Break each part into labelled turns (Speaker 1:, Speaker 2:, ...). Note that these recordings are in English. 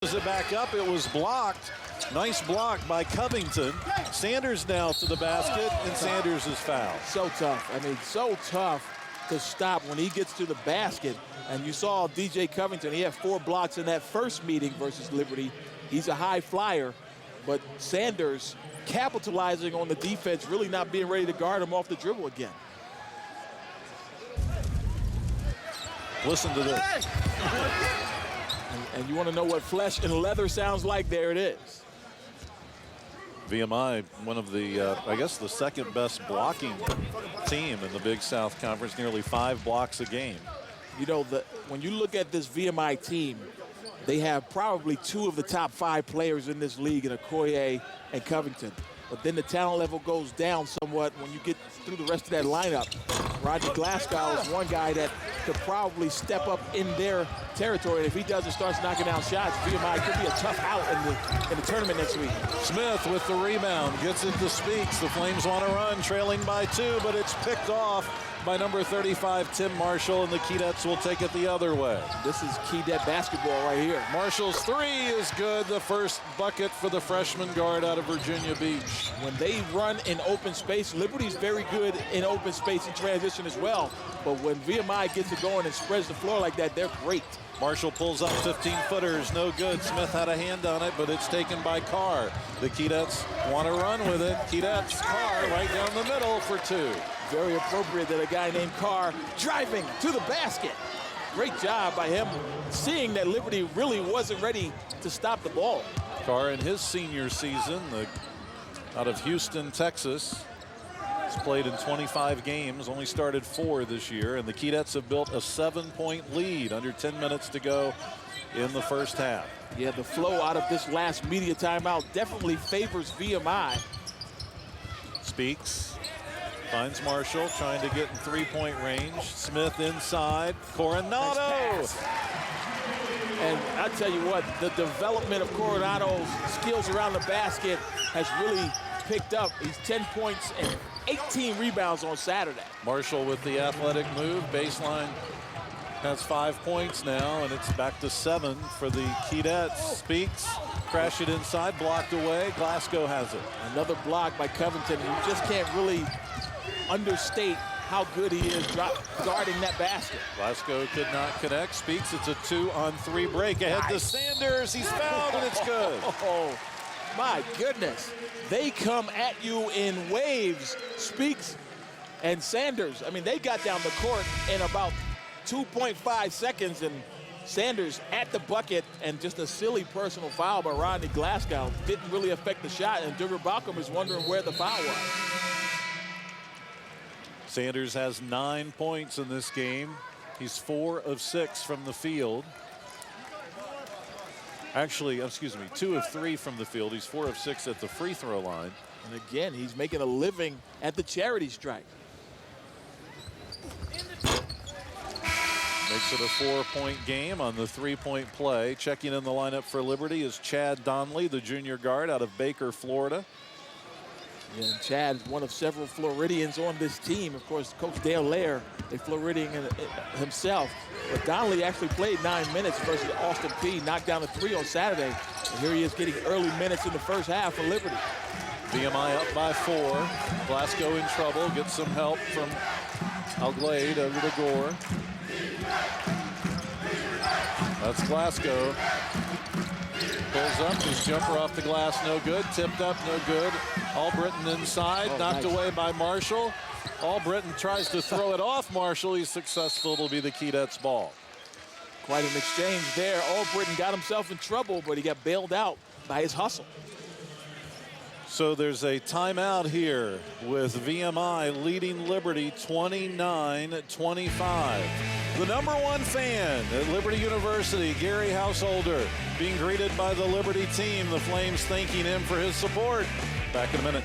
Speaker 1: It back up. It was blocked. Nice block by Covington. Sanders now to the basket, and Sanders is fouled.
Speaker 2: So tough. I mean, so tough to stop when he gets to the basket. And you saw DJ Covington. He had 4 blocks in that first meeting versus Liberty. He's a high flyer, but Sanders capitalizing on the defense, really not being ready to guard him off the dribble again.
Speaker 1: Listen to this.
Speaker 2: And you want to know what flesh and leather sounds like? There it is.
Speaker 1: VMI, one of the, I guess, the second best blocking team in the Big South Conference, nearly 5 blocks a game.
Speaker 2: You know, when you look at this VMI team, they have probably 2 of the top 5 players in this league in Okoye and Covington. But then the talent level goes down somewhat when you get through the rest of that lineup. Roger Glasgow is one guy that could probably step up in their territory. And if he does and starts knocking down shots, VMI could be a tough out in the tournament next week.
Speaker 1: Smith with the rebound, gets it to Speaks. The Flames want to run, trailing by 2, but it's picked off by number 35, Tim Marshall, and the Keydets will take it the other way.
Speaker 2: This is Keydet basketball right here.
Speaker 1: Marshall's 3 is good, the first bucket for the freshman guard out of Virginia Beach.
Speaker 2: When they run in open space, Liberty's very good in open space and transition as well. But when VMI gets it going and spreads the floor like that, they're great.
Speaker 1: Marshall pulls up 15-footers, no good. Smith had a hand on it, but it's taken by Carr. The Keydets want to run with it. Keydets, Carr right down the middle for 2.
Speaker 2: Very appropriate that a guy named Carr driving to the basket. Great job by him, seeing that Liberty really wasn't ready to stop the ball.
Speaker 1: Carr in his senior season, out of Houston, Texas. He's played in 25 games, only started 4 this year, and the Keydets have built a 7-point lead under 10 minutes to go in the first half.
Speaker 2: Yeah, the flow out of this last media timeout definitely favors VMI.
Speaker 1: Speaks, finds Marshall, trying to get in 3-point range. Smith inside, Coronado.
Speaker 2: Nice. And I tell you what, the development of Coronado's skills around the basket has really picked up. He's 10 points and 18 rebounds on Saturday.
Speaker 1: Marshall with the athletic move. Baseline has 5 points now, and it's back to 7 for the Keydets. Speaks, crash it inside, blocked away. Glasgow has it.
Speaker 2: Another block by Covington. You just can't really understate how good he is guarding that basket.
Speaker 1: Glasgow could not connect. Speaks, it's a 2-on-3 break. Ahead to Sanders. He's fouled, and it's good.
Speaker 2: Oh, my goodness. They come at you in waves. Speaks and Sanders. I mean, they got down the court in about 2.5 seconds, and Sanders at the bucket, and just a silly personal foul by Rodney Glasgow didn't really affect the shot, and Durga Balcom is wondering where the foul was.
Speaker 1: Sanders has 9 points in this game. He's 4 of 6 from the field. Actually, excuse me, 2 of 3 from the field. He's 4 of 6 at the free throw line.
Speaker 2: And again, he's making a living at the charity stripe.
Speaker 1: Makes it a 4-point game on the 3-point play. Checking in the lineup for Liberty is Chad Donnelly, the junior guard out of Baker, Florida.
Speaker 2: And Chad is one of several Floridians on this team. Of course, Coach Dale Lair, a Floridian himself. But Donnelly actually played 9 minutes versus Austin Peay, knocked down a 3 on Saturday. And here he is getting early minutes in the first half for Liberty.
Speaker 1: VMI up by 4. Glasgow in trouble, gets some help from Alglade over to Gore. That's Glasgow. Pulls up, his jumper off the glass, no good. Tipped up, no good. Albritton inside, knocked away by Marshall. Albritton tries to throw it off Marshall. He's successful. It'll be the Keydets' ball.
Speaker 2: Quite an exchange there. Albritton got himself in trouble, but he got bailed out by his hustle.
Speaker 1: So there's a timeout here with VMI leading Liberty 29-25. The #1 fan at Liberty University, Gary Householder, being greeted by the Liberty team. The Flames thanking him for his support. Back in a minute.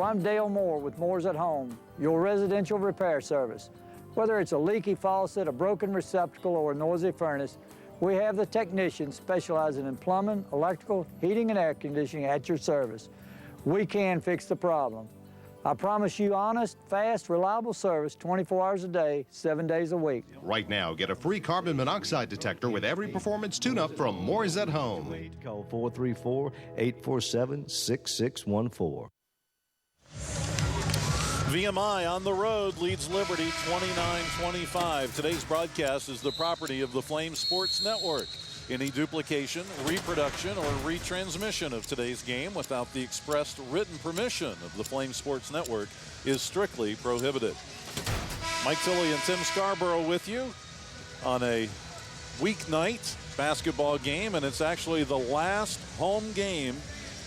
Speaker 3: I'm Dale Moore with Moore's at Home, your residential repair service. Whether it's a leaky faucet, a broken receptacle, or a noisy furnace, we have the technicians specializing in plumbing, electrical, heating, and air conditioning at your service. We can fix the problem. I promise you honest, fast, reliable service 24 hours a day, 7 days a week.
Speaker 4: Right now, get a free carbon monoxide detector with every performance tune-up from Moore's at Home.
Speaker 5: Call 434-847-6614.
Speaker 1: VMI on the road leads Liberty 29-25. Today's broadcast is the property of the Flame Sports Network. Any duplication, reproduction, or retransmission of today's game without the expressed written permission of the Flame Sports Network is strictly prohibited. Mike Tilley and Tim Scarborough with you on a weeknight basketball game, and it's actually the last home game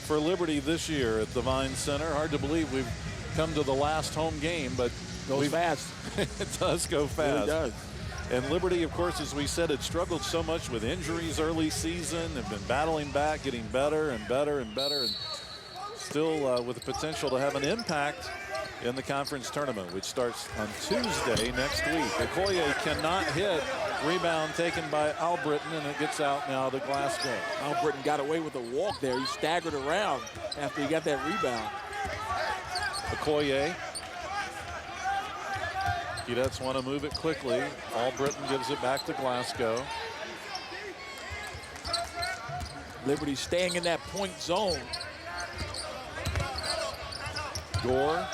Speaker 1: for Liberty this year at the Vine Center. Hard to believe we've come to the last home game, but
Speaker 2: Goes fast.
Speaker 1: It does go fast.
Speaker 2: It does.
Speaker 1: And Liberty, of course, as we said, had struggled so much with injuries early season, have been battling back, getting better and better and better, and still with the potential to have an impact in the conference tournament, which starts on Tuesday next week. Okoye cannot hit. Rebound taken by Albritton, and it gets out now to Glasgow.
Speaker 2: Albritton got away with a walk there. He staggered around after he got that rebound.
Speaker 1: Okoye. Cadets want to move it quickly. Albritton gives it back to Glasgow.
Speaker 2: Liberty staying in that point zone.
Speaker 1: Gore.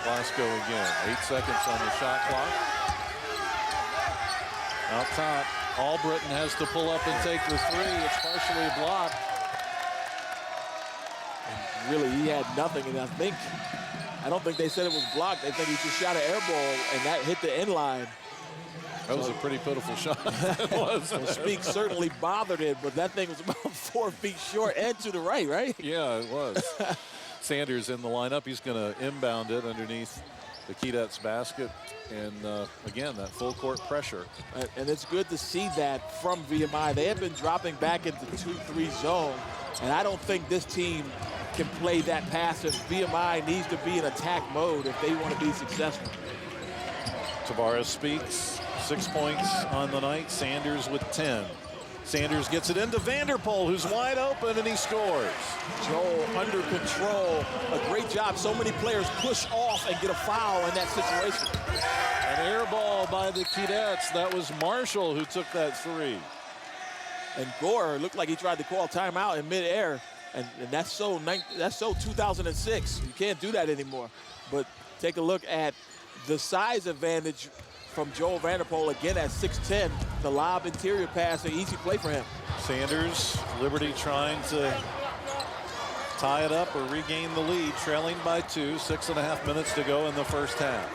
Speaker 1: Glasgow again. 8 seconds on the shot clock. Out top, Albritton has to pull up and take the three. It's partially blocked.
Speaker 2: And really, he had nothing, and I don't think they said it was blocked. They think he just shot an air ball, and that hit the end line.
Speaker 1: That was a pretty pitiful shot. It was.
Speaker 2: Well, Speak certainly bothered it, but that thing was about 4 feet short and to the right, right?
Speaker 1: Yeah, it was. Sanders in the lineup. He's going to inbound it underneath the Cadets basket. And again, that full court pressure.
Speaker 2: And it's good to see that from VMI. They have been dropping back into 2-3 zone, and I don't think this team can play that passive. VMI needs to be in attack mode if they want to be successful.
Speaker 1: Tavares Speaks, 6 points on the night. Sanders with 10. Sanders gets it into Vanderpool, who's wide open, and he scores.
Speaker 2: Joel under control. A great job. So many players push off and get a foul in that situation.
Speaker 1: An air ball by the Cadets. That was Marshall who took that three.
Speaker 2: And Gore looked like he tried to call timeout in midair. And that's so 2006. You can't do that anymore. But take a look at the size advantage from Joel Vanderpool, again at 6'10". The lob interior pass, an easy play for him.
Speaker 1: Sanders, Liberty trying to tie it up or regain the lead, trailing by 2, 6.5 minutes to go in the first half.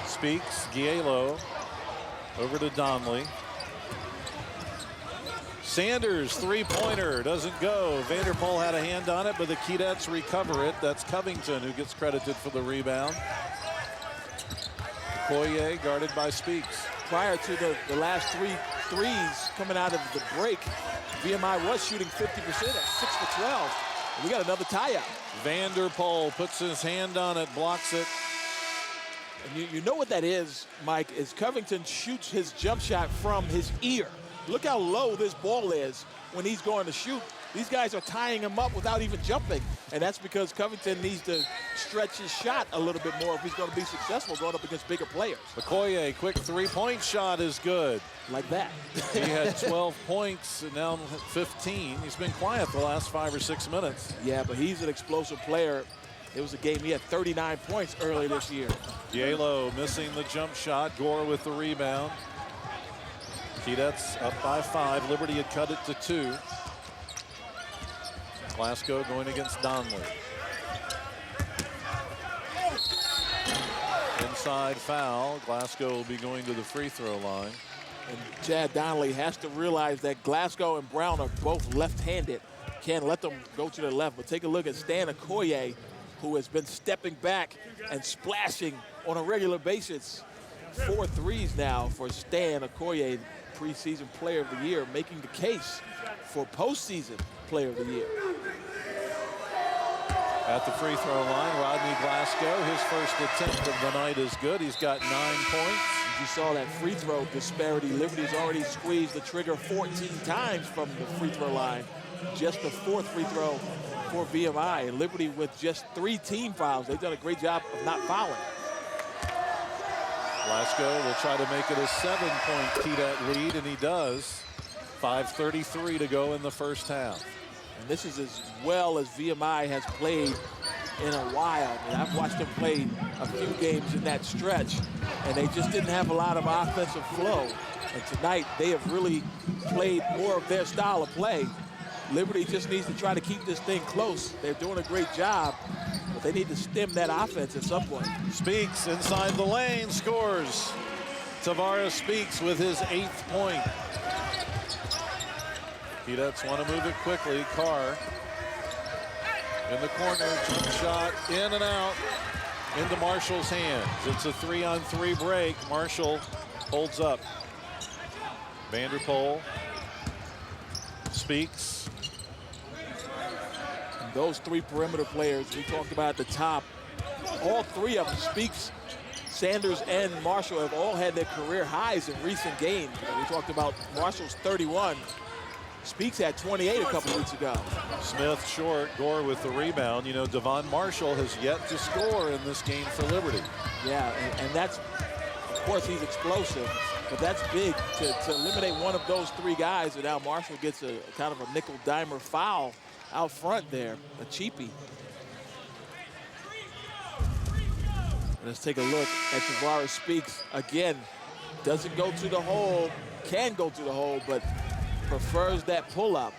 Speaker 1: Speaks, Gielo, over to Donnelly. Sanders, three-pointer, doesn't go. Vanderpool had a hand on it, but the Cadets recover it. That's Covington who gets credited for the rebound. Okoye guarded by Speaks.
Speaker 2: Prior to the last 3 threes coming out of the break, VMI was shooting 50% at 6 for 12. And we got another tie-up.
Speaker 1: Vanderpool puts his hand on it, blocks it.
Speaker 2: And you know what that is, Mike, is Covington shoots his jump shot from his ear. Look how low this ball is when he's going to shoot. These guys are tying him up without even jumping. And that's because Covington needs to stretch his shot a little bit more if he's going to be successful going up against bigger players.
Speaker 1: Okoye, quick three-point shot is good.
Speaker 2: Like that.
Speaker 1: He had 12 points and now 15. He's been quiet the last 5 or 6 minutes.
Speaker 2: Yeah, but he's an explosive player. It was a game he had 39 points early this year.
Speaker 1: Gielo missing the jump shot. Gore with the rebound. Cadets up by 5. Liberty had cut it to 2. Glasgow going against Donnelly. Inside foul. Glasgow will be going to the free throw line.
Speaker 2: And Chad Donnelly has to realize that Glasgow and Brown are both left-handed. Can't let them go to the left. But take a look at Stan Okoye, who has been stepping back and splashing on a regular basis. 4 threes now for Stan Okoye, preseason player of the year, making the case for postseason player of the year.
Speaker 1: At the free throw line, Rodney Glasgow, his first attempt of the night is good. He's got 9 points.
Speaker 2: You saw that free throw disparity. Liberty's already squeezed the trigger 14 times from the free throw line. Just the 4th free throw for VMI. And Liberty with just 3 team fouls. They've done a great job of not fouling.
Speaker 1: Glasgow will try to make it a 7-point Kedat lead, and he does. 5:33 to go in the first half.
Speaker 2: And this is as well as VMI has played in a while. I mean, I've watched them play a few games in that stretch, and they just didn't have a lot of offensive flow. And tonight, they have really played more of their style of play. Liberty just needs to try to keep this thing close. They're doing a great job, but they need to stem that offense at some point.
Speaker 1: Speaks inside the lane, scores. Tavares Speaks with his 8th point. Keydets want to move it quickly. Carr in the corner, jump shot, in and out, into Marshall's hands. It's a 3-on-3 break. Marshall holds up. Vanderpool, Speaks.
Speaker 2: And those 3 perimeter players we talked about at the top, all 3 of them, Speaks, Sanders, and Marshall, have all had their career highs in recent games. We talked about Marshall's 31. Speaks had 28 a couple weeks ago.
Speaker 1: Smith short, Gore with the rebound. You know, Devon Marshall has yet to score in this game for Liberty.
Speaker 2: Yeah, and that's, of course, he's explosive, but that's big to eliminate one of those 3 guys, and now Marshall gets a kind of a nickel-dimer foul out front there, a cheapie. Let's take a look at Tavares Speaks. Again, doesn't go to the hole, can go to the hole, but prefers that pull-up,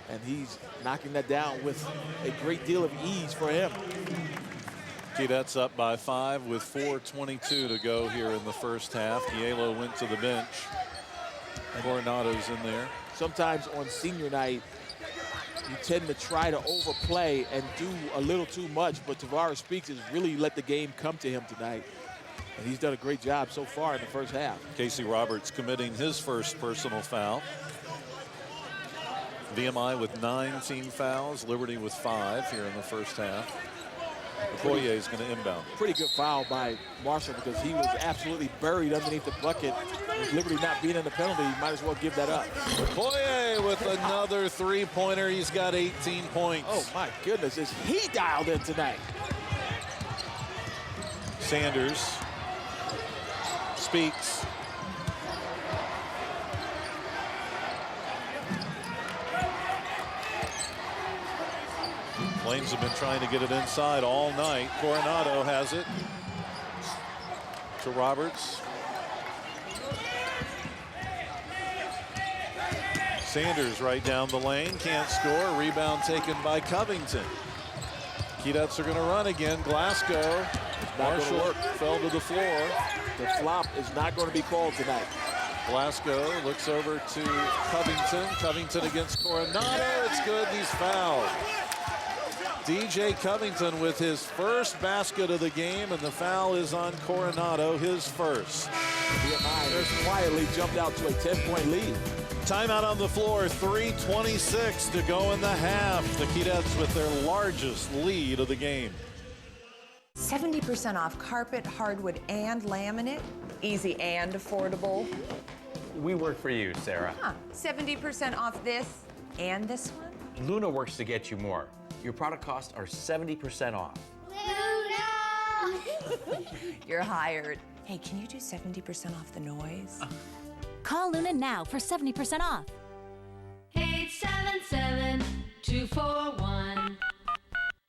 Speaker 2: and he's knocking that down with a great deal of ease for him.
Speaker 1: Keydets up by 5 with 4:22 to go here in the first half. Gielo went to the bench. Coronado's in there.
Speaker 2: Sometimes on senior night, you tend to try to overplay and do a little too much, but Tavares Speaks has really let the game come to him tonight. And he's done a great job so far in the first half.
Speaker 1: Casey Roberts committing his first personal foul. VMI with 9 team fouls, Liberty with 5 here in the first half. Okoye is going to inbound.
Speaker 2: Pretty good foul by Marshall because he was absolutely buried underneath the bucket. With Liberty not being in the penalty, you might as well give that up.
Speaker 1: Okoye with another 3-pointer. He's got 18 points.
Speaker 2: Oh my goodness, is he dialed in tonight?
Speaker 1: Sanders Speaks. Flames have been trying to get it inside all night. Coronado has it to Roberts. Sanders right down the lane, can't score. Rebound taken by Covington. Keydets are going to run again. Glasgow, Marshall fell to the floor.
Speaker 2: The flop is not going to be called tonight.
Speaker 1: Glasgow looks over to Covington. Covington against Coronado. It's good. He's fouled. DJ Covington with his first basket of the game, and the foul is on Coronado, his first.
Speaker 2: VMI has quietly jumped out to a 10-point lead.
Speaker 1: Timeout on the floor, 3:26 to go in the half. The Keydets with their largest lead of the game.
Speaker 6: 70% off carpet, hardwood, and laminate. Easy and affordable.
Speaker 7: We work for you, Sarah.
Speaker 6: 70% off this and this one.
Speaker 7: Luna works to get you more. Your product costs are 70% off.
Speaker 6: Luna! You're hired. Hey, can you do 70% off the noise?
Speaker 8: Call Luna now for 70% off.
Speaker 9: 877-241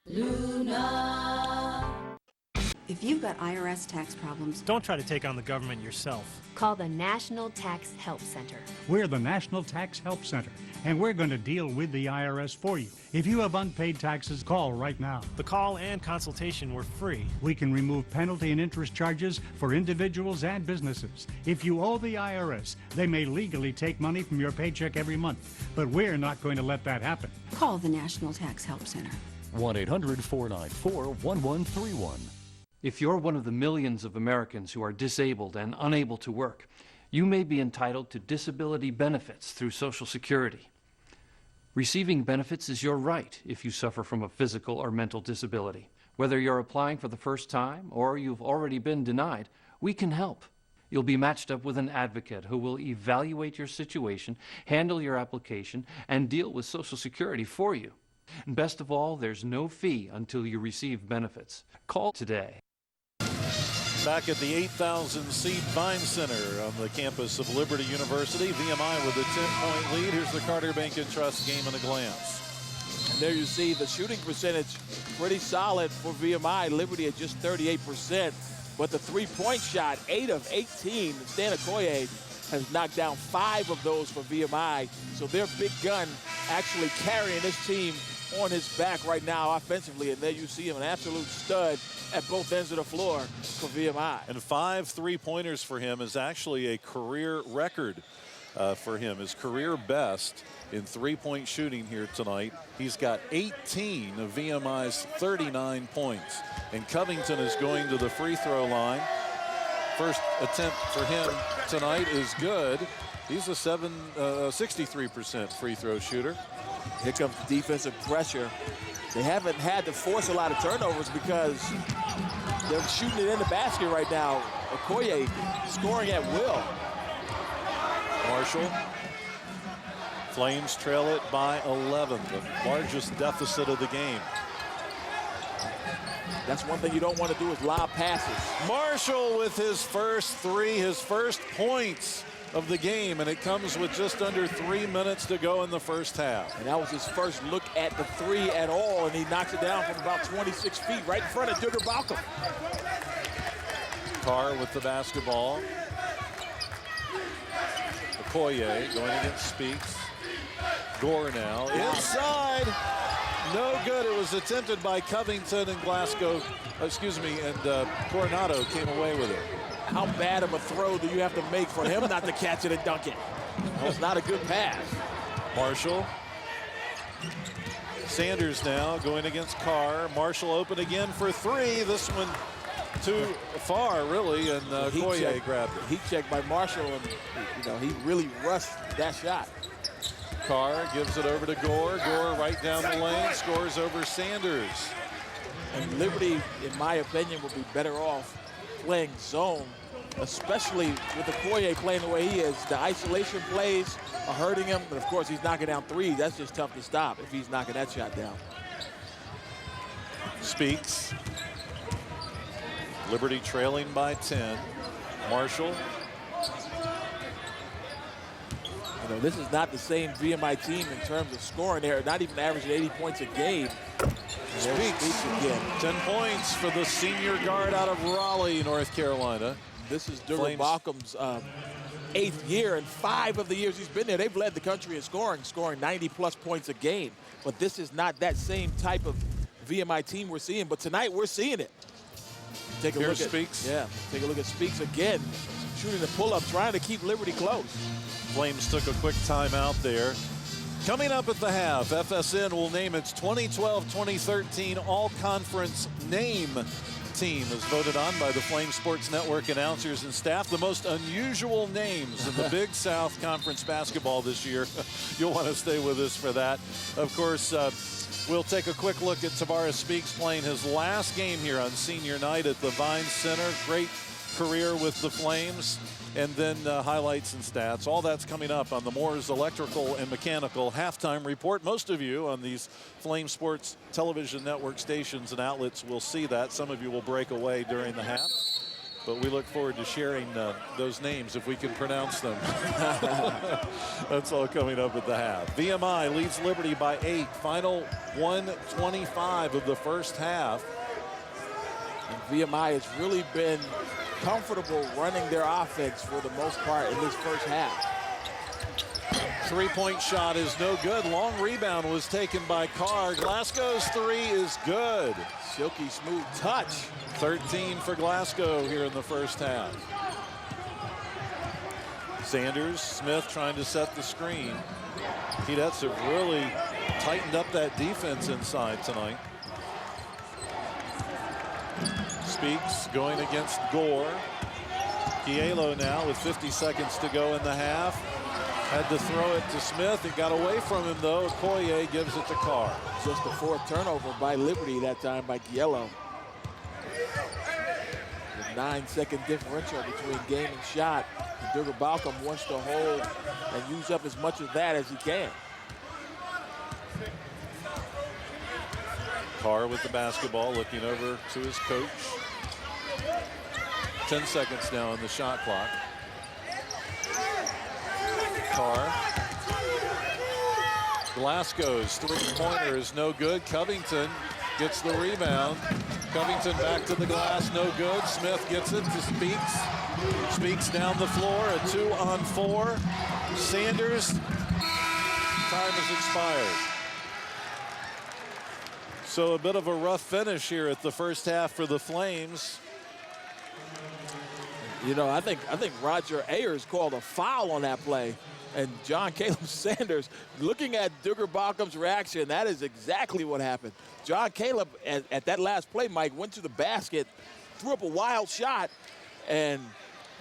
Speaker 9: Luna.
Speaker 10: If you've got IRS tax problems,
Speaker 11: don't try to take on the government yourself.
Speaker 8: Call the National Tax Help Center.
Speaker 12: We're the National Tax Help Center, and we're going to deal with the IRS for you. If you have unpaid taxes, call right now.
Speaker 11: The call and consultation were free.
Speaker 12: We can remove penalty and interest charges for individuals and businesses. If you owe the IRS, they may legally take money from your paycheck every month, but we're not going to let that happen.
Speaker 10: Call the National Tax Help Center.
Speaker 13: 1-800-494-1131. If you're one of the millions of Americans who are disabled and unable to work, you may be entitled to disability benefits through Social Security. Receiving benefits is your right if you suffer from a physical or mental disability. Whether you're applying for the first time or you've already been denied, we can help. You'll be matched up with an advocate who will evaluate your situation, handle your application, and deal with Social Security for you. And best of all, there's no fee until you receive benefits. Call today.
Speaker 1: Back at the 8,000-seat Vine Center on the campus of Liberty University, VMI with a 10-point lead. Here's the Carter Bank and Trust game in a glance.
Speaker 2: And there you see the shooting percentage pretty solid for VMI. Liberty at just 38%. But the three-point shot, 8 of 18. Stan Okoye has knocked down 5 of those for VMI. So their big gun actually carrying this team on his back right now offensively. And there you see him, an absolute stud at both ends of the floor for VMI.
Speaker 1: And 5 three-pointers for him is actually a career record for him, his career best in three-point shooting here tonight. He's got 18 of VMI's 39 points. And Covington is going to the free throw line. First attempt for him tonight is good. He's a 63% free throw shooter.
Speaker 2: Here comes the defensive pressure. They haven't had to force a lot of turnovers because they're shooting it in the basket right now. Okoye scoring at will.
Speaker 1: Marshall. Flames trail it by 11, the largest deficit of the game.
Speaker 2: That's one thing you don't want to do is lob passes.
Speaker 1: Marshall with his first three, his first points of the game, and it comes with just under 3 minutes to go in the first half.
Speaker 2: And that was his first look at the three at all, and he knocks it down from about 26 feet right in front of Duggar Balcom.
Speaker 1: Carr with the basketball. Okoye going against Speaks. Gore now inside. No good. It was attempted by Covington and Coronado came away with it.
Speaker 2: How bad of a throw do you have to make for him not to catch it and dunk it? Well, it's not a good pass.
Speaker 1: Marshall. Sanders now going against Carr. Marshall open again for three. This one too far, really, and Okoye grabbed it.
Speaker 2: Heat check by Marshall, and he really rushed that shot.
Speaker 1: Carr gives it over to Gore. Gore right down the lane, scores over Sanders.
Speaker 2: And Liberty, in my opinion, will be better off playing zone, especially with Okoye playing the way he is. The isolation plays are hurting him, but of course he's knocking down threes. That's just tough to stop if he's knocking that shot down.
Speaker 1: Speaks. Liberty trailing by 10. Marshall.
Speaker 2: This is not the same VMI team in terms of scoring. They're not even averaging 80 points a game.
Speaker 1: Speaks again. 10 points for the senior guard out of Raleigh, North Carolina.
Speaker 2: This is Duggar Balcom's 8th year, and 5 of the years he's been there, they've led the country in scoring 90-plus points a game. But this is not that same type of VMI team we're seeing. But tonight we're seeing it. Take a look at
Speaker 1: Speaks.
Speaker 2: Yeah, take a look at Speaks again, shooting the pull-up, trying to keep Liberty close.
Speaker 1: Flames took a quick timeout there. Coming up at the half, FSN will name its 2012-2013 All-Conference Name Team as voted on by the Flame Sports Network announcers and staff. The most unusual names in the Big South Conference basketball this year. You'll want to stay with us for that. Of course, we'll take a quick look at Tavares Speaks playing his last game here on senior night at the Vine Center. Great career with the Flames. And then highlights and stats. All that's coming up on the Moore's Electrical and Mechanical Halftime Report. Most of you on these Flame Sports Television Network stations and outlets will see that. Some of you will break away during the half. But we look forward to sharing those names if we can pronounce them. That's all coming up at the half. VMI leads Liberty by 8. Final 1:25 of the first half.
Speaker 2: And VMI has really been comfortable running their offense for the most part in this first half.
Speaker 1: Three-point shot is no good. Long rebound was taken by Carr. Glasgow's three is good.
Speaker 2: Silky smooth touch.
Speaker 1: 13 for Glasgow here in the first half. Sanders, Smith trying to set the screen. Keydets have really tightened up that defense inside tonight. Speaks going against Gore. Kielo now with 50 seconds to go in the half. Had to throw it to Smith. It got away from him, though. Okoye gives it to Carr.
Speaker 2: Just the fourth turnover by Liberty that time by Kielo. The 9-second differential between game and shot. And Duggar Balcom wants to hold and use up as much of that as he can.
Speaker 1: Carr with the basketball, looking over to his coach. 10 seconds now on the shot clock. Carr. Glasgow's three-pointer is no good. Covington gets the rebound. Covington back to the glass, no good. Smith gets it to Speaks. Speaks down the floor, a 2-on-4. Sanders, time has expired. So a bit of a rough finish here at the first half for the Flames.
Speaker 2: You know, I think Roger Ayers called a foul on that play. And John Caleb Sanders, looking at Duggar Balcom's reaction, that is exactly what happened. John Caleb, at that last play, Mike, went to the basket, threw up a wild shot, and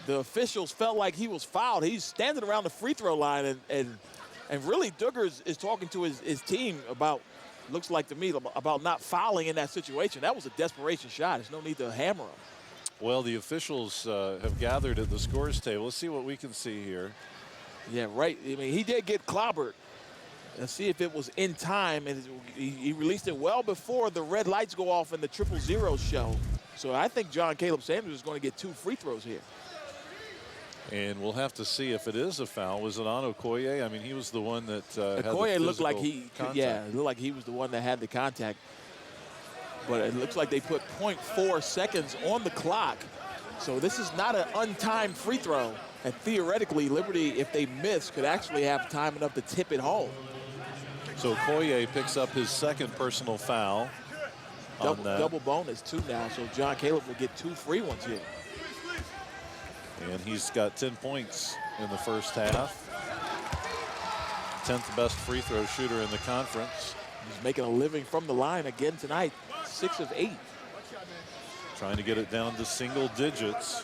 Speaker 2: the officials felt like he was fouled. He's standing around the free throw line, and really Duggar is talking to his team about, looks like to me, about not fouling in that situation. That was a desperation shot. There's no need to hammer him.
Speaker 1: Well, the officials have gathered at the scores table. Let's see what we can see here.
Speaker 2: Yeah, right. I mean, he did get clobbered. Let's see if it was in time. And he released it well before the red lights go off in the 000 show. So I think John Caleb Sanders is going to get 2 free throws here.
Speaker 1: And we'll have to see if it is a foul. Was it on Okoye? I mean, he was the one that had the
Speaker 2: Okoye looked like
Speaker 1: contact.
Speaker 2: it looked like he was the one that had the contact. But it looks like they put 0.4 seconds on the clock. So this is not an untimed free throw. And theoretically, Liberty, if they miss, could actually have time enough to tip it home.
Speaker 1: So Okoye picks up his second personal foul.
Speaker 2: Double bonus, 2 now. So John Caleb will get 2 free ones here.
Speaker 1: And he's got 10 points in the first half. 10th best free throw shooter in the conference.
Speaker 2: He's making a living from the line again tonight. 6 of 8.
Speaker 1: Trying to get it down to single digits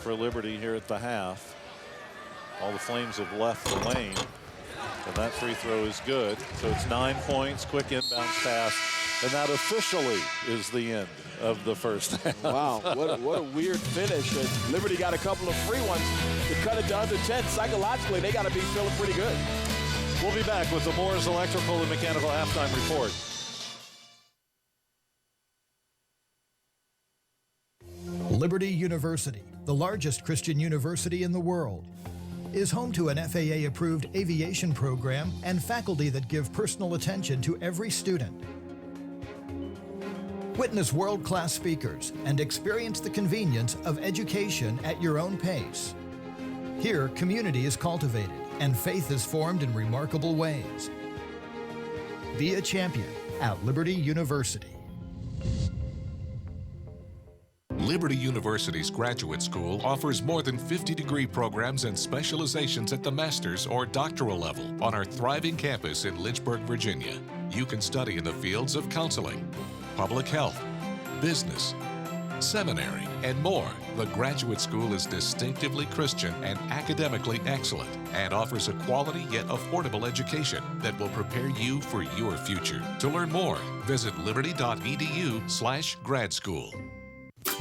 Speaker 1: for Liberty here at the half. All the Flames have left the lane. And that free throw is good. So it's 9 points, quick inbounds pass. And that officially is the end of the first half.
Speaker 2: Wow, what a weird finish. And Liberty got a couple of free ones to cut it to under 10. Psychologically, they got to be feeling pretty good.
Speaker 1: We'll be back with the Moore's Electrical and Mechanical Halftime Report.
Speaker 9: Liberty University, the largest Christian university in the world, is home to an FAA-approved aviation program and faculty that give personal attention to every student. Witness world-class speakers and experience the convenience of education at your own pace. Here, community is cultivated and faith is formed in remarkable ways. Be a champion at Liberty University.
Speaker 14: Liberty University's graduate school offers more than 50 degree programs and specializations at the master's or doctoral level on our thriving campus in Lynchburg, Virginia. You can study in the fields of counseling, public health, business, seminary, and more. The graduate school is distinctively Christian and academically excellent and offers a quality yet affordable education that will prepare you for your future. To learn more, visit liberty.edu/grad school.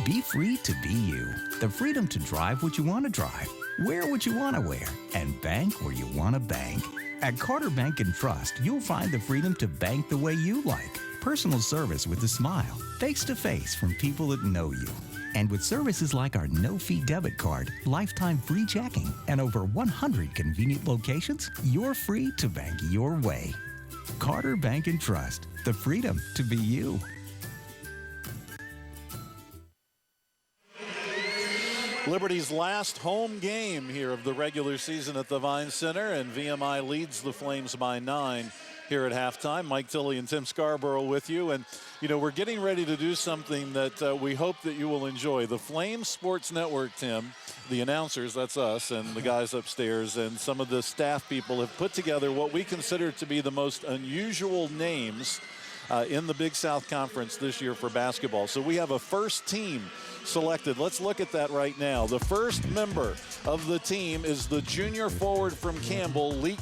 Speaker 15: Be free to be you. The freedom to drive what you want to drive, wear what you want to wear, and bank where you want to bank. At Carter Bank & Trust, you'll find the freedom to bank the way you like. Personal service with a smile, face-to-face from people that know you. And with services like our no-fee debit card, lifetime free checking, and over 100 convenient locations, you're free to bank your way. Carter Bank & Trust, the freedom to be you.
Speaker 1: Liberty's last home game here of the regular season at the Vine Center, and VMI leads the Flames by 9 here at halftime. Mike Tilley and Tim Scarborough with you, and you know, we're getting ready to do something that we hope that you will enjoy. The Flames Sports Network, Tim, the announcers, that's us, and the guys upstairs, and some of the staff people have put together what we consider to be the most unusual names in the Big South Conference this year for basketball. So we have a first team selected. Let's look at that right now. The first member of the team is the junior forward from Campbell, Leak.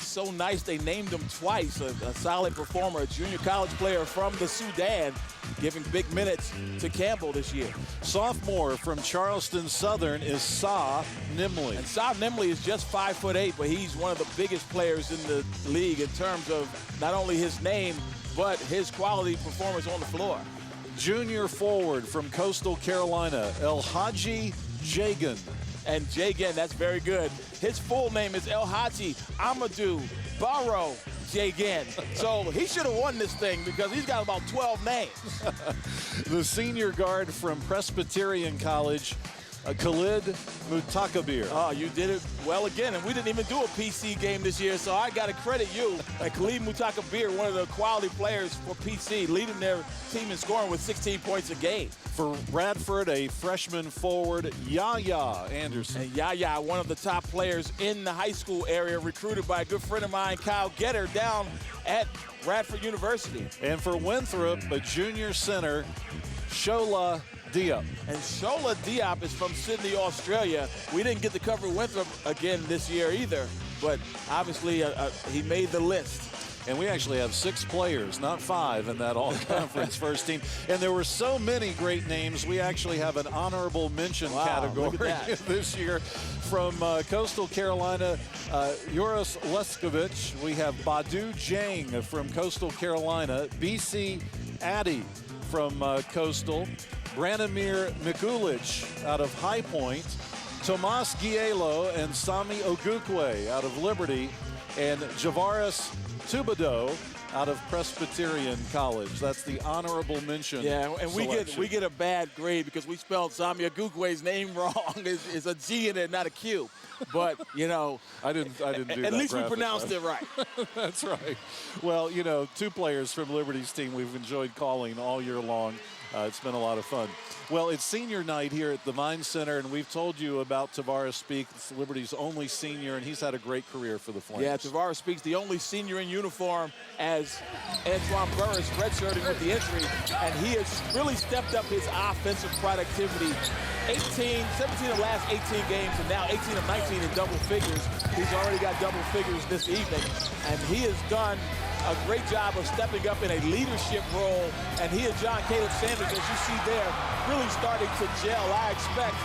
Speaker 2: So nice they named him twice. A solid performer, a junior college player from the Sudan, giving big minutes to Campbell this year.
Speaker 1: Sophomore from Charleston Southern is Sa Nimley.
Speaker 2: And Sa Nimley is just 5'8", but he's one of the biggest players in the league in terms of not only his name, but his quality performance on the floor.
Speaker 1: Junior forward from Coastal Carolina, El Hadji Jagan.
Speaker 2: And Jagan, that's very good. His full name is El Hadji Amadou Barrow Jagan. So he should have won this thing because he's got about 12 names.
Speaker 1: The senior guard from Presbyterian College, Khalid Mutakabir.
Speaker 2: Oh, you did it well again, and we didn't even do a PC game this year, so I got to credit you. Khalid Mutakabir, one of the quality players for PC, leading their team in scoring with 16 points a game.
Speaker 1: For Radford, a freshman forward, Yaya Anderson.
Speaker 2: And Yaya, one of the top players in the high school area, recruited by a good friend of mine, Kyle Getter, down at Radford University.
Speaker 1: And for Winthrop, a junior center, Shola Diop.
Speaker 2: And Shola Diop is from Sydney, Australia. We didn't get to cover Winthrop again this year either, but obviously he made the list.
Speaker 1: And we actually have 6 players, not 5, in that all-conference first team. And there were so many great names, we actually have an honorable mention category this year. From Coastal Carolina, Joris Leskovich. We have Badu Jang from Coastal Carolina. BC Addy from Coastal. Branimir Mikulich out of High Point. Tomas Gielo and Sami Ogukwe out of Liberty. And Javaris Thibodeau out of Presbyterian College. That's the honorable mention.
Speaker 2: Yeah, and
Speaker 1: selection.
Speaker 2: we get a bad grade because we spelled Sami Ogukwe's name wrong. It's a G in it, not a Q. But, you know,
Speaker 1: I didn't do that.
Speaker 2: At least we pronounced it right.
Speaker 1: That's right. Well, you know, 2 players from Liberty's team we've enjoyed calling all year long. It's been a lot of fun. Well, it's senior night here at the Vine Center, and we've told you about Tavares Speaks, Liberty's only senior, and he's had a great career for the Flames.
Speaker 2: Yeah, Tavares Speaks, the only senior in uniform as Antoine Burris redshirting with the injury, and he has really stepped up his offensive productivity. 17 of the last 18 games, and now 18 of 19 in double figures. He's already got double figures this evening, and he has done a great job of stepping up in a leadership role, and he and John Caleb Sanders, as you see there, really starting to gel. I expect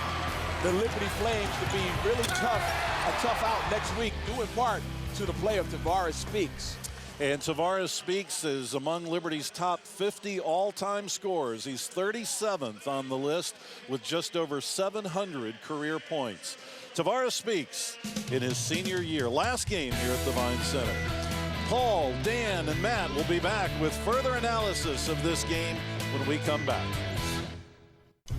Speaker 2: the Liberty Flames to be really tough, a tough out next week, due in part to the play of Tavares Speaks.
Speaker 1: And Tavares Speaks is among Liberty's top 50 all-time scorers. He's 37th on the list with just over 700 career points. Tavares Speaks in his senior year. Last game here at the Vine Center. Paul, Dan, and Matt will be back with further analysis of this game when we come back.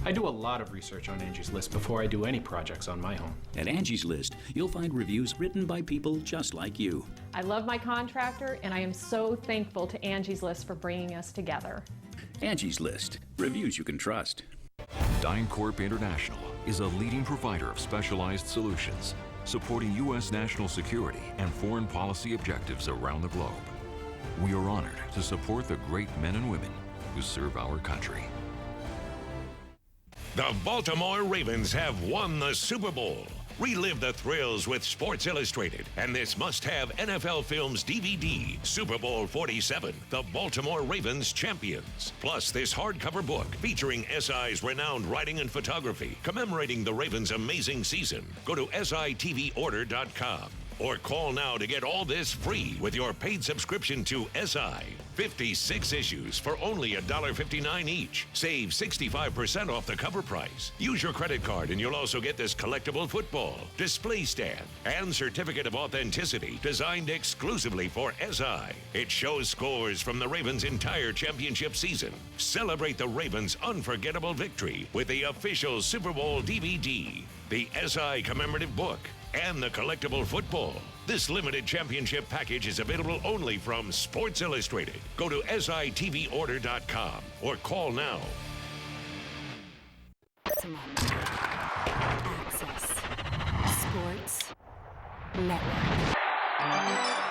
Speaker 16: I do a lot of research on Angie's List before I do any projects on my home.
Speaker 17: At Angie's List, you'll find reviews written by people just like you.
Speaker 18: I love my contractor, and I am so thankful to Angie's List for bringing us together.
Speaker 17: Angie's List, reviews you can trust.
Speaker 19: DynCorp International is a leading provider of specialized solutions, supporting U.S. national security and foreign policy objectives around the globe. We are honored to support the great men and women who serve our country.
Speaker 20: The Baltimore Ravens have won the Super Bowl. Relive the thrills with Sports Illustrated and this must-have NFL Films DVD, Super Bowl 47, The Baltimore Ravens Champions. Plus this hardcover book featuring SI's renowned writing and photography commemorating the Ravens' amazing season. Go to sitvorder.com or call now to get all this free with your paid subscription to SI. 56 issues for only $1.59 each. Save 65% off the cover price. Use your credit card and you'll also get this collectible football, display stand, and certificate of authenticity designed exclusively for SI. It shows scores from the Ravens' entire championship season. Celebrate the Ravens' unforgettable victory with the official Super Bowl DVD, the SI commemorative book, and the collectible football. This limited championship package is available only from Sports Illustrated. Go to sitvorder.com or call now.
Speaker 8: Access Sports Network.